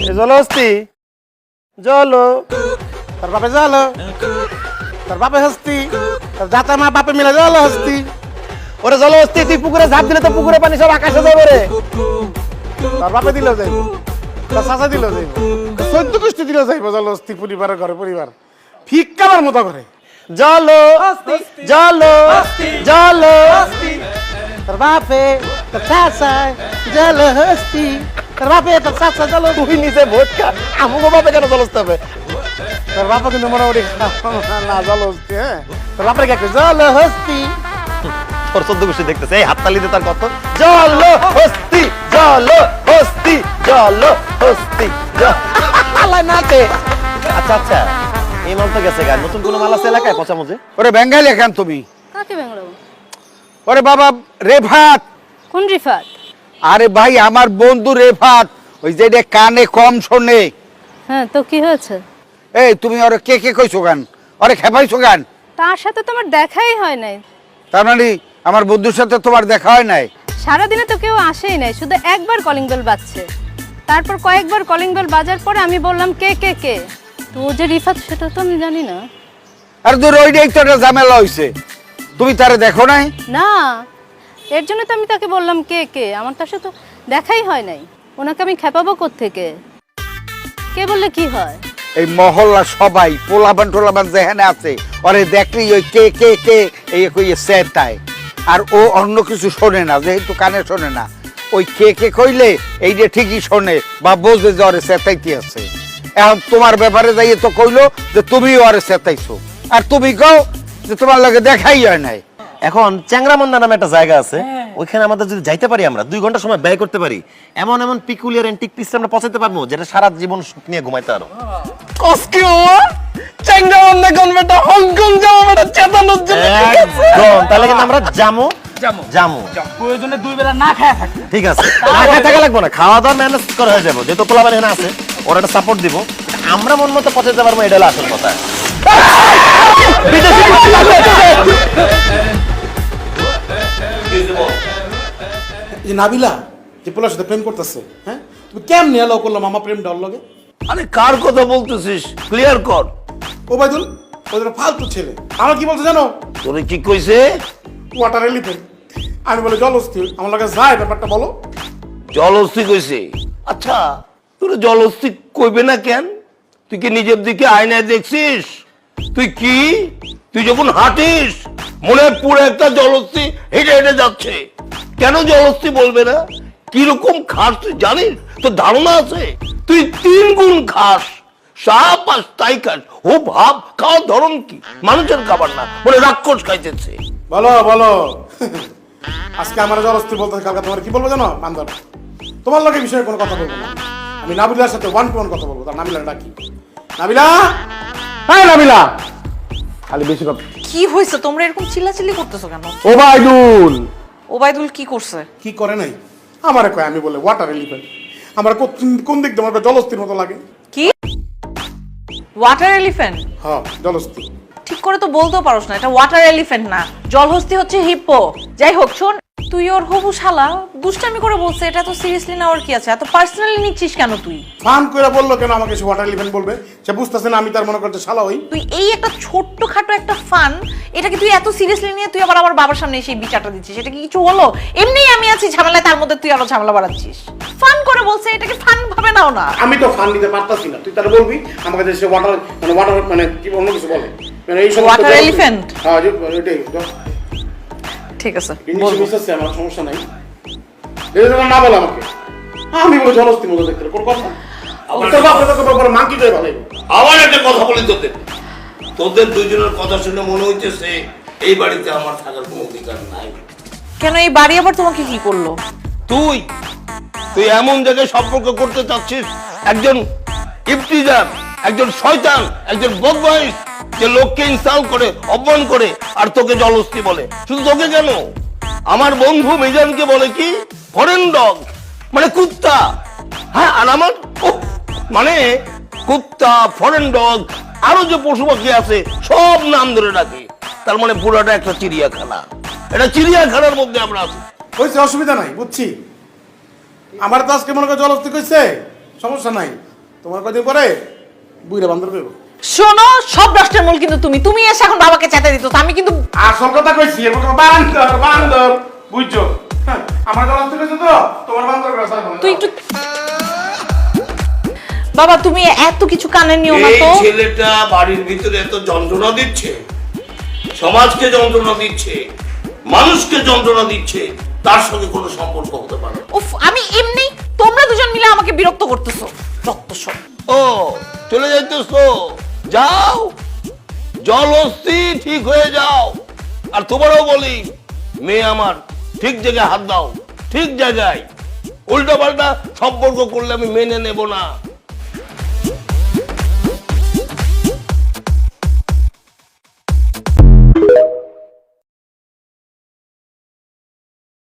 জলহস্তি জলো তোর বাপে জলো তোর বাপে হস্তি তোর দাতা মা বাপে মিলে জলহস্তি। ওরে জলহস্তি তুই পুকুরে ঝাঁপ দিলে তো পুকুরে পানি সব আকাশে যাবে রে। তোর বাপে দিলেও যাইব, তোর চাচা দিলেও যাইব, 14 গোষ্ঠী দিলেও যাইব জলহস্তি পরিবারের ঘরে পরিবার ফিক্কাবার মতো করে। জলো জলো জলো তোর বাপে তোর চাচা জলহস্তি, তোর বাপে তোর চাচা জল। তুই নিজে ভোট খা, আমগো বাপে কেন জলহস্তি হবে? তোর বাপা কিন্তু মোটামুটি না জলহস্তি। হ্যাঁ তোর বাপের কে জলহস্তি। তোর 14 গোষ্ঠী দেখতেছে এই হাততালিতে তার কত জলহস্তি জলহস্তি জলহস্তি আল্লাহ নাতে। আচ্ছা আচ্ছা এই মাল তো গেছে গা, নতুন কোন মাল আছে এলাকায় পচা মুজে? ওরে বেঙ্গালি এখন তুমি? কাকে বেঙ্গলো? ওরে বাবা রেফাত। কোন রিফাত? আরে ভাই আমার বন্ধু রেফাত, ওই যে কানে কম শোনে। হ্যাঁ তো কি হয়েছে? এই তুমি ওরে কে কে কইছো গান, ওরে খেপাইছো গান? তার সাথে তোমার দেখাই হয় নাই। তার মানে আমার বন্ধুর সাথে তোমার দেখা হয় নাই? সারাদিনে তো কেউ আসেই নাই, শুধু একবার কলিং বেল বাজছে। তারপর কয়েকবার কলিং বেল বাজার পরে আমি বললাম কে কে কে, তো ও যে রিফাত সেটা তো আমি জানি না। আর দূর ওইটাই তো একটা ঝামেলা হইছে, তুমি তারে দেখো নাই? না এর জন্য তো আমি তাকে বললাম কে কে, আমার তার সাথে তো দেখাই হয় নাই। ওনাকে আমি খেপাবো কোত্থেকে? কে বললে কি হয়? এই মহল্লা সবাই পোলাবান টোলাবান যেখানে আছে ওরে দেখলেই ওই কে কে কে এই কইয়ে সেটাই। আর ও অন্য কিছু শোনে না, যেহেতু কানে শোনে না, ওই কে কে কইলে এই যে ঠিকই শোনে বা বোঝে যে ওরে সেটাইতে আছে। এখন তোমার ব্যাপারে যাইয়ে তো কইলো যে তুমি ওরে সেটাইছো, আর তুমি কও যে তোমার লাগে দেখাই হয় নাই। এখন চ্যাংরামন্দা নামে একটা জায়গা আছে, ওইখানে আমাদের যদি যাইতে পারি আমরা 2 ঘন্টা সময় ব্যয় করতে পারি, এমন এমন পিকুলিয়ার এন্টিক পিস আমরা পৌঁছাতে পারবো যেটা সারা জীবন সুখ নিয়ে ঘুমাইতে পারো। কসকিও চ্যাংরামন্দা কোন বেটা হংকং যাবো বেটা চেতানোর জন্য। একদম, তাহলে কিন্তু আমরা যামু যামু প্রয়োজনে 2 বেলা না খায় থাকবে। ঠিক আছে, না খায় থাকা লাগবে না, খাওয়া দাওয়া ম্যানেজ করা হয়ে যাবো, যেহেতু পোলাপান এখানে আছে ওরা একটা সাপোর্ট দিব, আমরা মন মতো পৌঁছাতে পারবো, এটা হলো আসল কথা। যে নাবিলা যে পোলার সাথে প্রেম করতেছে, হ্যাঁ তুমি কেমনে এলাও করলাম আমার প্রেম ডর লগে? আরে কার কথা বলতেছিস, ক্লিয়ার কর। ওবায়দুল ওদের ফালতু ছেলে আমার কি বলছে জানো? তোরে কি কইছে? Water elephant. আমি বলে জলস্থি, আমার লগে যায় ব্যাপারটা বলো। জলহস্তি কইছে? আচ্ছা তোরে জলহস্তি কইবে না কেন? তুই কি নিজের দিকে আয়নায় দেখছিস? তুই কি, তুই যখন হাঁটিস মনে হয় পুরো একটা জলহস্তি হেঁটে হেঁটে যাচ্ছে। কেন জলহস্তি বলবে না? কিরকম খাস তুই জানিস? তোর ধারণা আছে? তুই 3 গুণ খাস, সাপ আর তাই খাস। ও ভাব খাওয়ার ধরন কি, মানুষের খাবার না, বলে রাক্ষস খাইতেছে। বলো বলো আজকে আমার জলস্থি বলতে, কালকে তোমার কি বলবো জানো? বান্দর তোমার লগে বিষয়ে কোনো কথা বলবো না, আমি নাবিলার সাথে 1-to-1 কথা বলবো। তার নাবিলার ডাকি, নাবিলা হ্যাঁ নাবিলা, খালি বেশি কথা। কি হয়েছে তোমরা এরকম চিল্লাচিল্লি করতেছো কেন? ওবায়দুল ওবায়দুল কি করছে? কি করে নাই আমারে কয়, আমি বলে ওয়াটার এলিফেন্ট। আমার কোন দিক দিয়ে আমার জলস্থির মতো লাগে? কি ওয়াটার এলিফ্যান্ট? হ্যাঁ জলস্থি। ঠিক করে তো বলতেও পারোস না, এটা ওয়াটার এলিফ্যান্ট না, জলহস্তি হচ্ছে হিপ্পো। যাই হোক শোন, তুই ওর হবু শালা দুষ্টামি করে বলছে, এটা তো সিরিয়াসলি নেওয়ার কি আছে? এত পার্সোনালি নিচ্ছিস কেন তুই? ফান করে বললো কেন আমাকে, সে ওয়াটার এলিফেন্ট বলবে? সে বুঝতেছে না আমি তার মনে করতে শালা হই। তুই এই একটা ছোট্ট খাটো একটা ফান, এটাকে তুই এত সিরিয়াসলি নিয়ে তুই আবার আমার বাবার সামনে এসে বিচারটা দিচ্ছিস, এটা কি কিছু হলো? এমনিই আমি আছি ঝামেলায়, তার মধ্যে তুই আরো ঝামেলা বাড়াচ্ছিস। ফান করে বলছে, এটাকে ফান ভাবে নাও না। আমি তো ফান নিতে পারতাছি না, তুই তার বলবি আমাকে যে সে ওয়াটার মানে কি অন্য কিছু বলে, মানে এই সমস্ত Water elephant? হ্যাঁ এটাই ঠিক আছে ইংলিশে বুঝতেছে, আমার সমস্যা নাই। এই জন্য না বলে আমাকে, আমি বলে জলস্থি মতো দেখতে কোন কথা। তোর বাপ তো বড় মাংকি করে ভালো। আবার একটা কথা বলি তোদের, তোদের দুজনের কথা শুনে মনে হইতেছে এই বাড়িতে আমার থাকার কোনো অধিকার নাই। কেন এই বাড়ি আবার তোমাকে কি করলো? তুই তুই এমন জায়গায় সম্পর্ক করতে চাচ্ছিস একজন ইফতিজার, একজন শয়তান, একজন বদমাইশ, যে লোককে ইনসাল্ট করে, অপমান করে, আর তোকে জলস্থি বলে। শুধু তোকে কেন, আমার বন্ধু মিজানকে বলে কি ফরেন ডগ, মানে কুত্তা। হ্যাঁ, আর আমার মানে কুত্তা, ফরেন ডগ, আরো যে পশু পাখি আছে সব নাম ধরে ডাকে। তার মানে পুরোটা একটা চিড়িয়াখানা, এটা চিড়িয়াখানার মধ্যে আমরা আছি। হয়েছে, অসুবিধা নাই, বুঝছি। আমার তো আজকে মনে করে জলস্থি কইছে, সমস্যা নাই, তোমার কয়দিন পরে বুইরা বান্দর পেবো। শোনো, সব নষ্টের মূল কিন্তু তুমি এসে এখন বাবাকে চেতে দিত, আমি কিন্তু আসল কথা কইছি, এরপর তোমার বান্দর বান্দর বুঝছো? হ্যাঁ, আমার জল আসতে গেছে তো তোমার বান্দর কথা তুই একটু বাবা তুমি এত কিছু কানে নিও না এই তো। ছেলেটা বাড়ির ভিতরে এত যন্ত্রণা দিচ্ছে, সমাজকে যন্ত্রণা দিচ্ছে, মানুষকে যন্ত্রণা দিচ্ছে, তার সঙ্গে কোনো সম্পর্ক হতে পারে না। উফ, আমি এমনি তোমরা দুজন মিলে আমাকে বিরক্ত করতেছো, যত সব। ও চলে যাইতেছো, যাও, জল অস্থি ঠিক হয়ে যাও। আর তোমারও বলি, মেয়ে আমার, ঠিক জায়গায় হাত দাও, ঠিক জায়গায়। উল্টো পাল্টা সম্পর্ক করলে আমি মেনে নেব না।